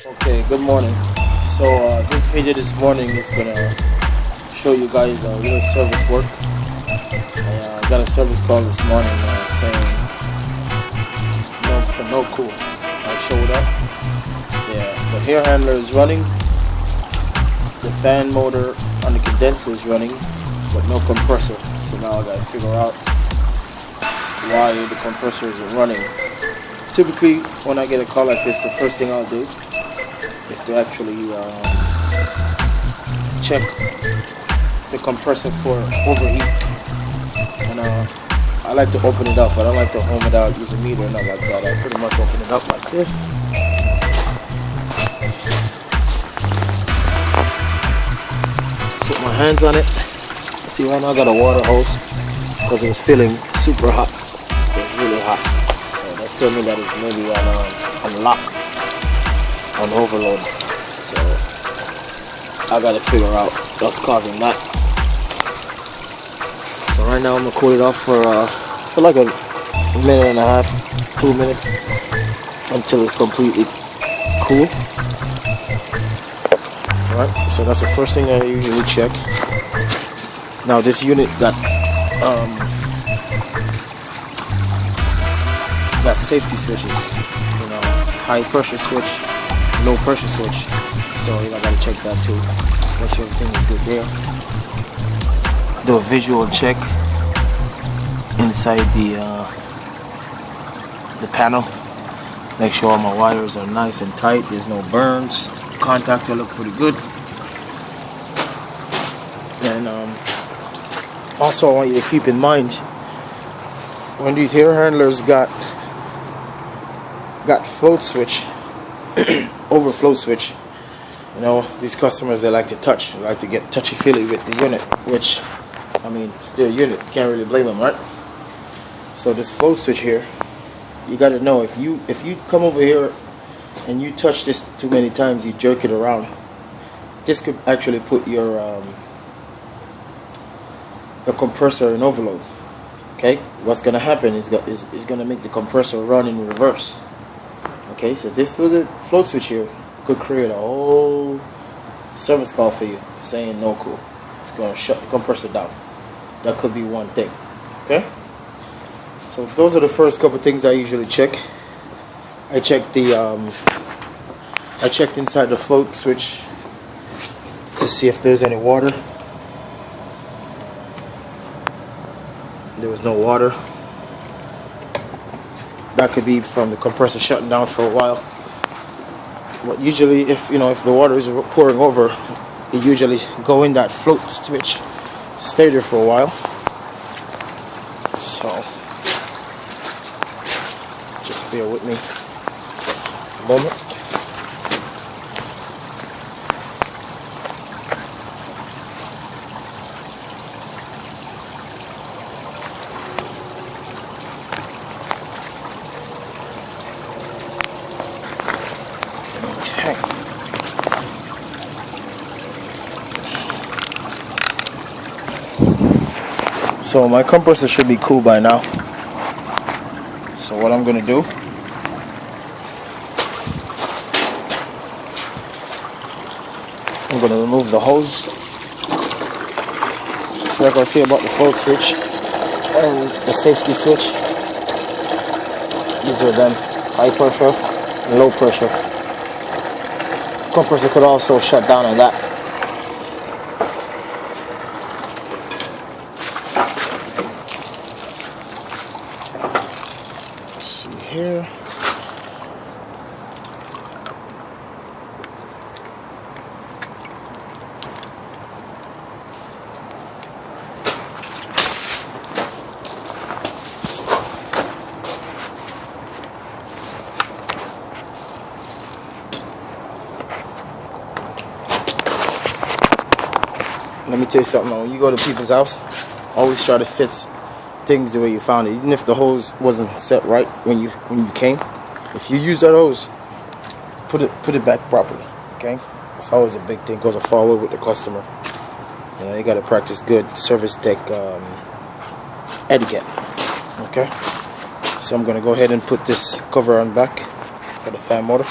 Okay, good morning. So this video this morning is gonna show you guys a little service work. I got a service call this morning saying no cool. I showed up. Yeah, the air handler is running. The fan motor on the condenser is running, but no compressor. So now I gotta figure out why the compressor isn't running. Typically, when I get a call like this, the first thing I'll do is to actually check the compressor for overheat. And I like to open it up. I don't like to home it out, use a meter or nothing like that. I pretty much open it up like this. Put my hands on it. See, right now I got a water hose because it was feeling super hot. It was really hot. So that's telling me that it's maybe on lock, on overload. So I gotta figure out what's causing that. So right now I'm gonna cool it off for like a minute and a half, 2 minutes, until it's completely cool. Alright, so that's the first thing I usually check. Now this unit got safety switches, high pressure switch, low pressure switch. So I gotta check that too. Make sure everything is good there. Do a visual check inside the panel. Make sure all my wires are nice and tight. There's no burns. Contactor look pretty good. And also I want you to keep in mind when these air handlers got float switch, overflow switch. These customers, they like to touch, they like to get touchy-feely with the unit, which, I mean, it's their unit, can't really blame them, right? So this float switch here, you got to know, if you come over here and you touch this too many times, you jerk it around, this could actually put your compressor in overload. Okay, what's gonna happen is gonna make the compressor run in reverse. Okay, so this little float switch here could create a whole service call for you saying no cool. It's going to shut the compressor down. That could be one thing. Okay, so those are the first couple things I usually check. I checked inside the float switch to see if there's any water. There was no water. That could be from the compressor shutting down for a while. But usually, if the water is pouring over, it usually go in that float switch, stay there for a while. So just bear with me a moment. So my compressor should be cool by now. So what I'm going to do, I'm going to remove the hose. So like I say about the float switch and the safety switch, these are them, high pressure and low pressure. Compressor could also shut down on that. Here. Let me tell you something. When you go to people's house, always try to fix things the way you found it, even if the hose wasn't set right when you came. If you use that hose, put it back properly. Okay, it's always a big thing. Goes a far way with the customer. You got to practice good service tech etiquette. Okay, so I'm gonna go ahead and put this cover on back for the fan motor.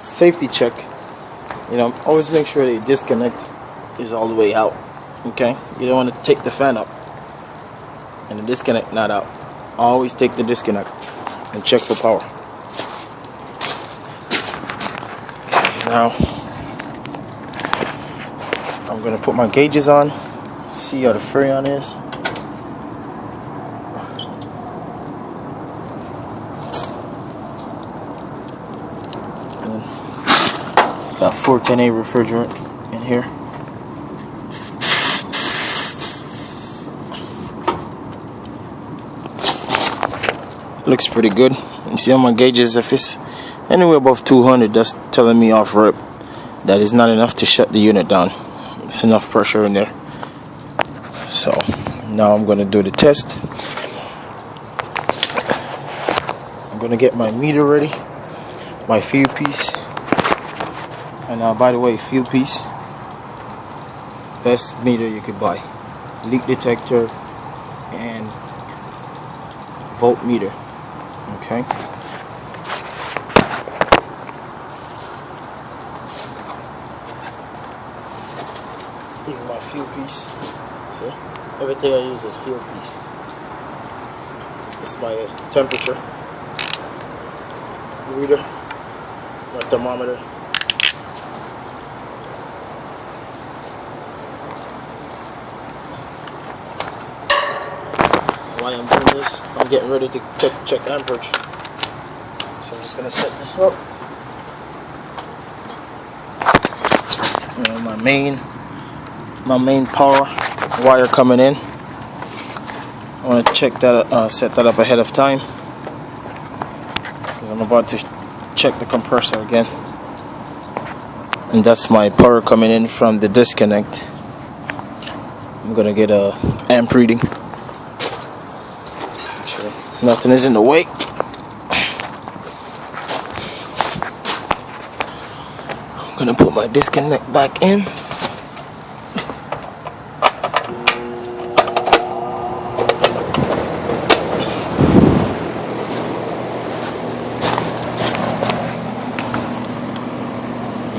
safety check, always make sure the disconnect is all the way out. Okay, you don't want to take the fan up and the disconnect not out. Always take the disconnect and check for power. Okay, now I'm gonna put my gauges on, see how the freon is. Got 410A refrigerant in here. Looks pretty good. You see on my gauges, if it's anywhere above 200, that's telling me off rip that is not enough to shut the unit down. It's enough pressure in there. So now I'm going to do the test. I'm going to get my meter ready, my fuel piece. And by the way, fuel piece, best meter you could buy. Leak detector and voltmeter. Okay. Here's my fuel piece. See? Everything I use is fuel piece. It's my temperature reader, my thermometer. While I'm doing this, I'm getting ready to check amperage. So I'm just gonna set this up. My main power wire coming in. I want to check that, set that up ahead of time, because I'm about to check the compressor again. And that's my power coming in from the disconnect. I'm gonna get a amp reading. Nothing is in the way. I'm gonna put my disconnect back in.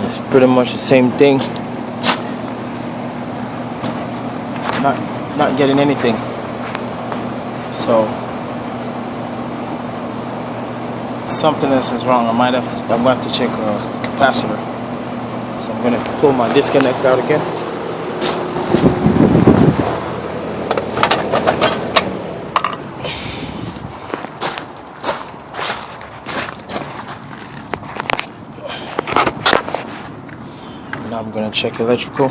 It's pretty much the same thing. Not getting anything. So something else is wrong. I'm going to have to check a capacitor. So I'm going to pull my disconnect out again. Now I'm going to check electrical.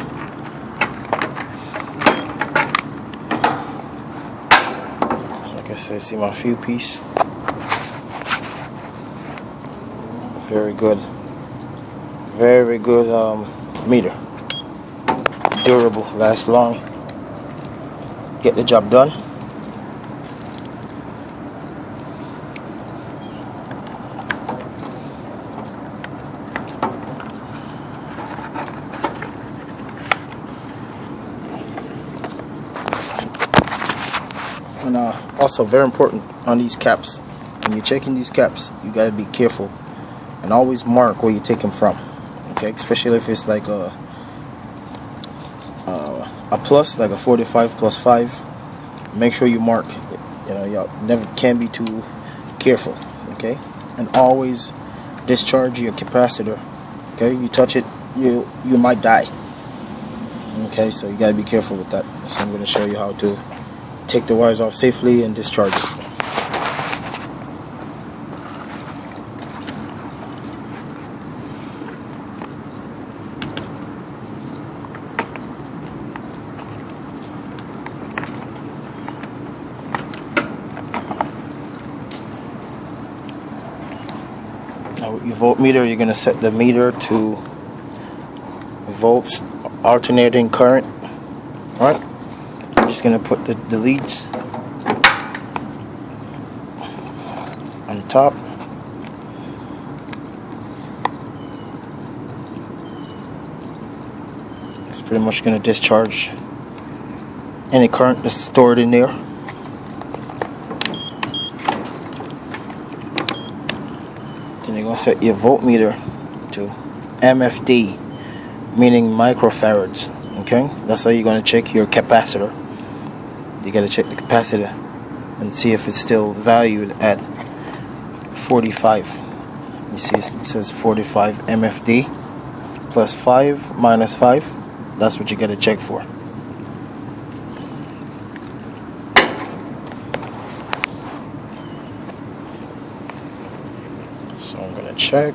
Like I said, see my fuel piece. Very good meter. Durable, lasts long, get the job done. And also very important on these caps, when you're checking these caps, you gotta be careful and always mark where you take them from. Okay, especially if it's like a plus, like a 45 plus 5. Make sure you mark. You never can be too careful. Okay, and always discharge your capacitor. Okay, you touch it, you might die. Okay, so you gotta be careful with that. So I'm going to show you how to take the wires off safely and discharge it. Now with your voltmeter, you're going to set the meter to volts alternating current. Alright, I'm just going to put the leads on top. It's pretty much going to discharge any current that's stored in there. Then you're going to set your voltmeter to MFD, meaning microfarads. Okay, that's how you're going to check your capacitor. You got to check the capacitor and see if it's still valued at 45. You see it says 45 MFD plus 5 minus 5. That's what you got to check for. So I'm going to check,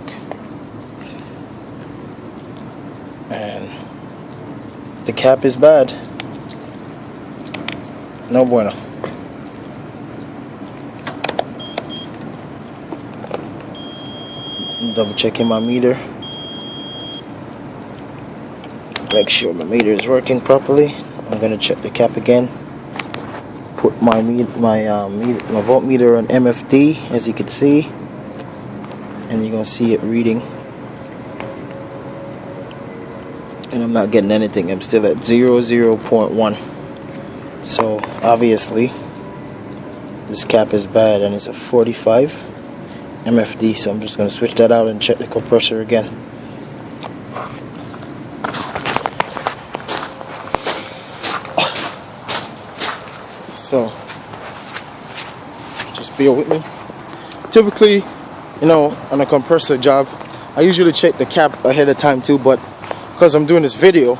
and the cap is bad. No bueno. Double checking my meter. Make sure my meter is working properly. I'm gonna check the cap again. Put my voltmeter on MFD, as you can see, and you're gonna see it reading. And I'm not getting anything. I'm still at 0.1. So obviously this cap is bad, and it's a 45 MFD. So I'm just going to switch that out and check the compressor again. So just bear with me. Typically, on a compressor job, I usually check the cap ahead of time too, but because I'm doing this video,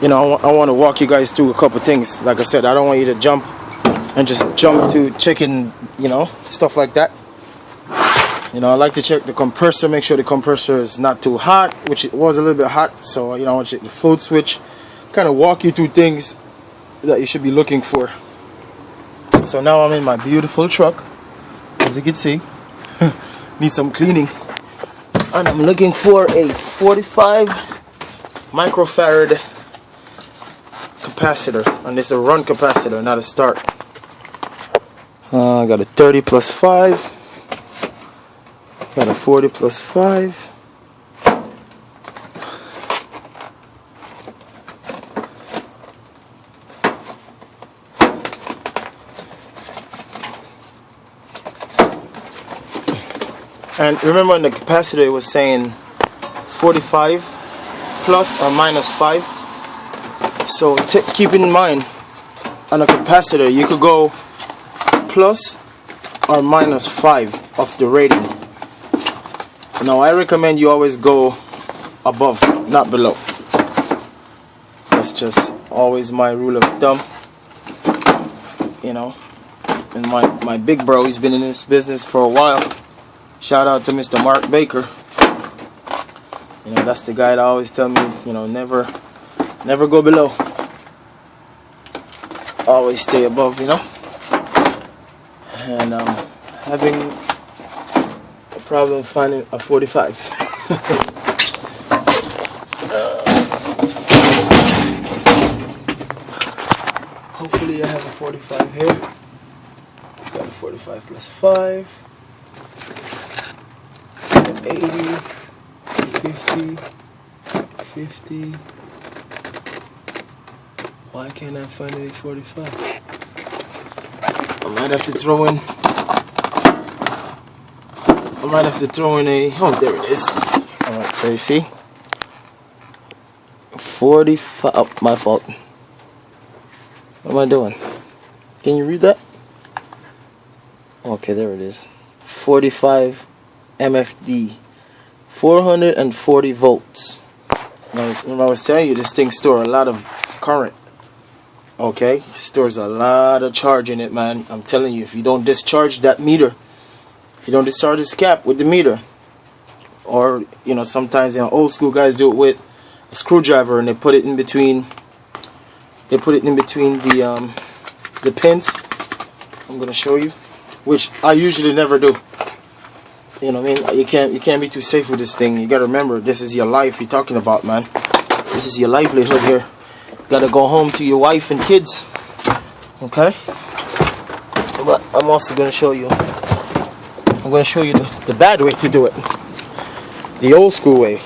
I want to walk you guys through a couple things. Like I said, I don't want you to jump to checking, stuff like that. I like to check the compressor, make sure the compressor is not too hot, which it was a little bit hot. So, I want to check the float switch, kind of walk you through things that you should be looking for. So now I'm in my beautiful truck, as you can see. Need some cleaning. And I'm looking for a 45 microfarad capacitor, and this is a run capacitor, not a start. I got a 30 plus 5, got a 40 plus 5, and remember, in the capacitor it was saying 45 plus or minus 5. So keep in mind, on a capacitor you could go plus or minus 5 of the rating. Now I recommend you always go above, not below. That's just always my rule of thumb. And my big bro, he's been in this business for a while. Shout out to Mr. Mark Baker. That's the guy that always tell me, never go below. Always stay above, And I'm having a problem finding a 45. Hopefully I have a 45 here. Got a 45 plus 5. 80, 50, 50. Why can't I find any 45? I might have to throw in a, oh, there it is. Alright, so you see, 45, oh, my fault. What am I doing? Can you read that? Okay, there it is. 45 MFD, 440 volts. Now, remember I was telling you, this thing stores a lot of current. Okay, stores a lot of charge in it, man. I'm telling you, if you don't discharge that meter, if you don't discharge this cap with the meter, or sometimes old school guys do it with a screwdriver, and they put it in between. They put it in between the pins. I'm gonna show you, which I usually never do. You know what I mean? You can't be too safe with this thing. You gotta remember, this is your life you're talking about, man. This is your livelihood here. You gotta go home to your wife and kids. Okay? But I'm also gonna show you. I'm gonna show you the bad way to do it. The old school way.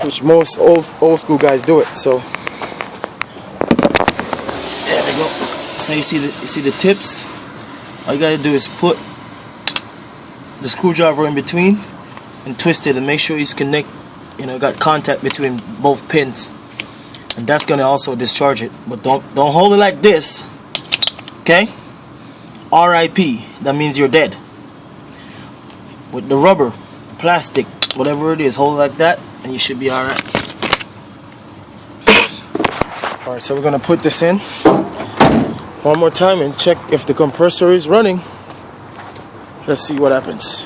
Which most old school guys do it. So there we go. So you see the tips? All you gotta do is put the screwdriver in between, and twist it and make sure it's got contact between both pins, and that's gonna also discharge it. But don't hold it like this, okay? RIP, that means you're dead. With the rubber, plastic, whatever it is, hold it like that and you should be alright. Alright, so we're gonna put this in one more time and check if the compressor is running. Let's see what happens.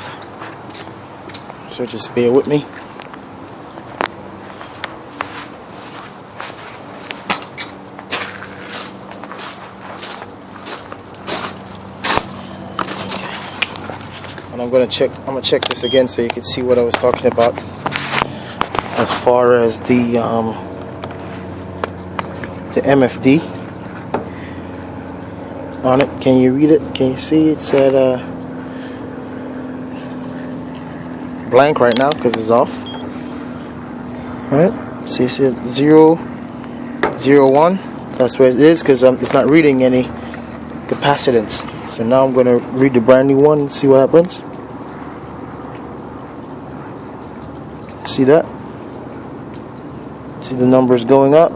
So just bear with me. And I'm gonna check this again so you can see what I was talking about as far as the MFD on it. Can you read it? Can you see it said blank right now because it's off. Alright, see it said 001. That's where it is because it's not reading any capacitance. So now I'm going to read the brand new one and see what happens. See that? See the numbers going up.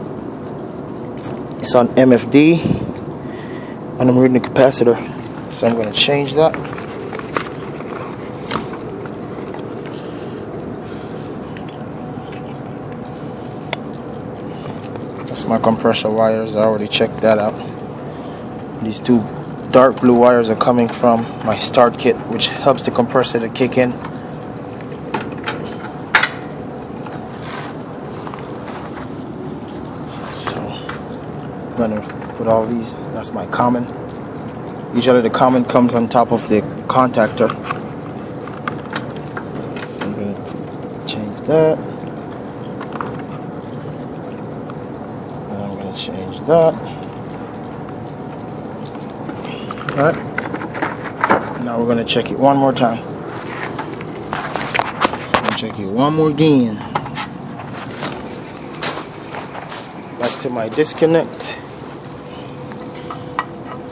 It's on MFD and I'm reading the capacitor. So I'm going to change that. That's my compressor wires. I already checked that out. These two dark blue wires are coming from my start kit, which helps the compressor to kick in. So I'm gonna put all these. That's my common. Usually the common comes on top of the contactor. So I'm gonna change that. And I'm gonna change that. Alright, now we're going to check it one more time. Check it one more again. Back to my disconnect.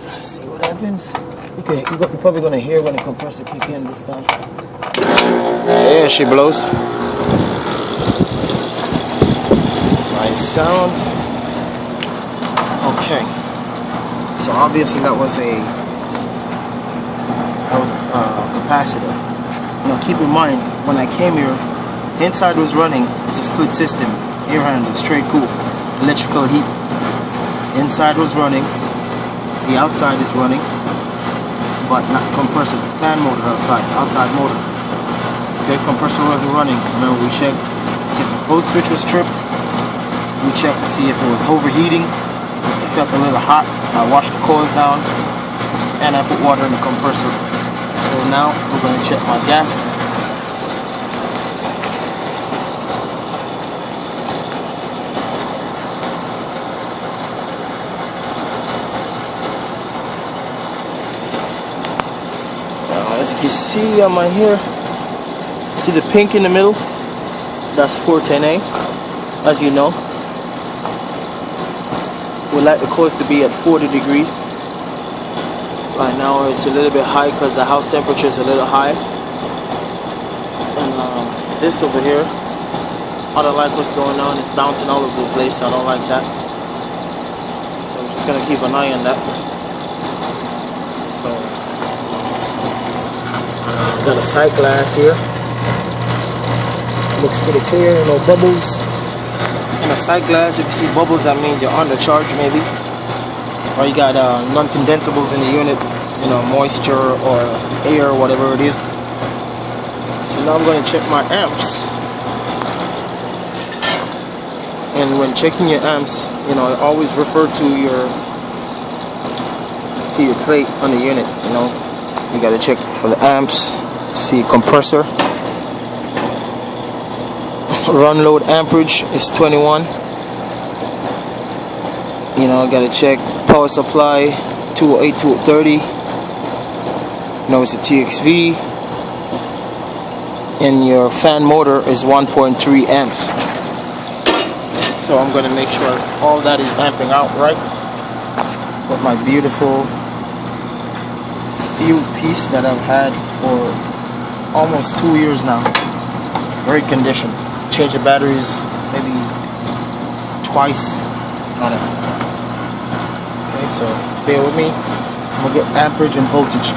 Let's see what happens. Okay, you're probably going to hear when the compressor kick in this time. There she blows. Nice sound. Okay, so obviously that was a capacitor. Now keep in mind, when I came here, inside was running. It's a split system, air handle, straight cool, electrical heat. Inside was running, the outside is running, but not compressor. Fan motor outside motor. Okay, compressor wasn't running. Remember, we checked to see if the float switch was tripped. We checked to see if it was overheating. It felt a little hot. I washed the coils down and I put water in the compressor. So now we're going to check my gas. As you can see on my hair, see the pink in the middle? That's 410A, as you know. We like the coils to be at 40 degrees. Right now it's a little bit high because the house temperature is a little high. And this over here, I don't like what's going on. It's bouncing all over the place. I don't like that. So I'm just going to keep an eye on that. So got a sight glass here. Looks pretty clear, no bubbles. And a sight glass, if you see bubbles, that means you're under charge maybe. Or you got non-condensables in the unit, moisture or air, whatever it is. So now I'm going to check my amps. And when checking your amps, always refer to your plate on the unit. You got to check for the amps. See compressor. Run load amperage is 21. Got to check power supply 208, 230. It's a TXV. And your fan motor is 1.3 amps. So I'm going to make sure all that is amping out right. With my beautiful field piece that I've had for almost 2 years now. great condition. Change the batteries maybe twice on it. Okay, so bear with me. I'm gonna get amperage and voltage.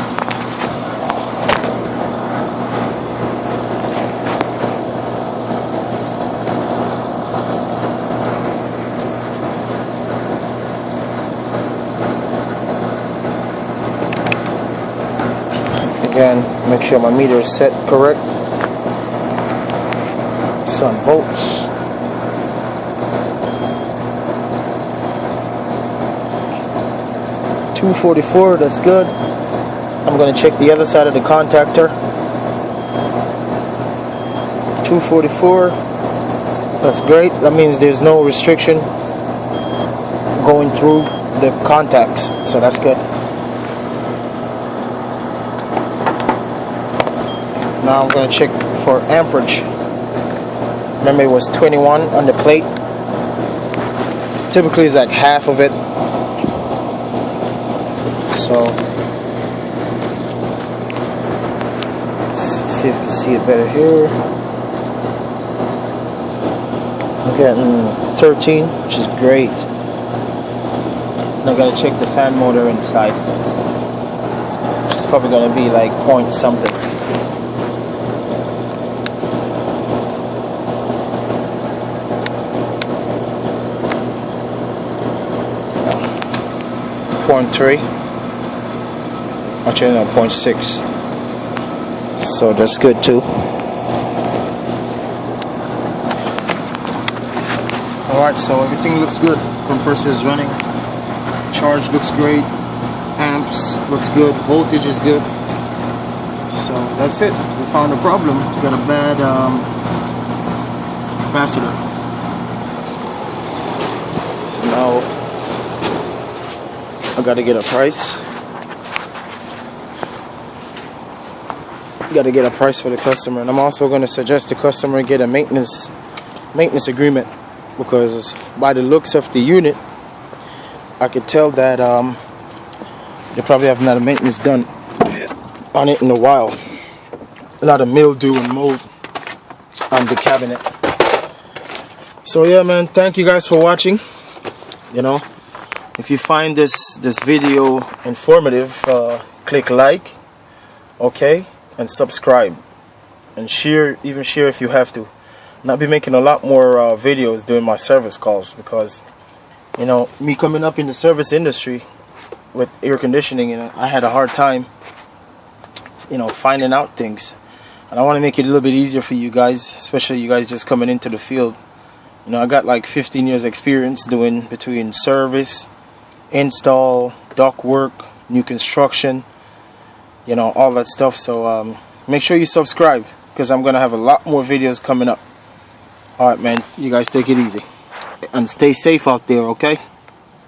Again, make sure my meter is set correct. Some volts. .244, that's good. I'm going to check the other side of the contactor. 244, that's great. That means there's no restriction going through the contacts, so that's good. Now I'm going to check for amperage. Remember, it was 21 on the plate. Typically it's like half of it. So let's see if you see it better here. I'm getting 13, which is great. Now I'm going to check the fan motor inside. It's probably going to be like point something. .3, actually no, 0.6, so that's good too. Alright, so everything looks good. Compressor is running, charge looks great, amps looks good, voltage is good. So that's it. We found a problem. We got a bad capacitor. So now I gotta get a price. Gotta get a price for the customer, and I'm also gonna suggest the customer get a maintenance agreement, because by the looks of the unit, I could tell that they probably haven't had a maintenance done on it in a while. A lot of mildew and mold on the cabinet. So yeah, man, thank you guys for watching. You know, if you find this video informative, click like, okay, and subscribe, and share, even share if you have to. And I'll be making a lot more videos doing my service calls, because, you know, me coming up in the service industry with air conditioning, you know, I had a hard time, you know, finding out things, and I want to make it a little bit easier for you guys, especially you guys just coming into the field. You know, I got like 15 years experience doing between service, install, duct work, new construction, you know, all that stuff. So make sure you subscribe, because I'm gonna have a lot more videos coming up. Alright, man, you guys take it easy and stay safe out there, okay?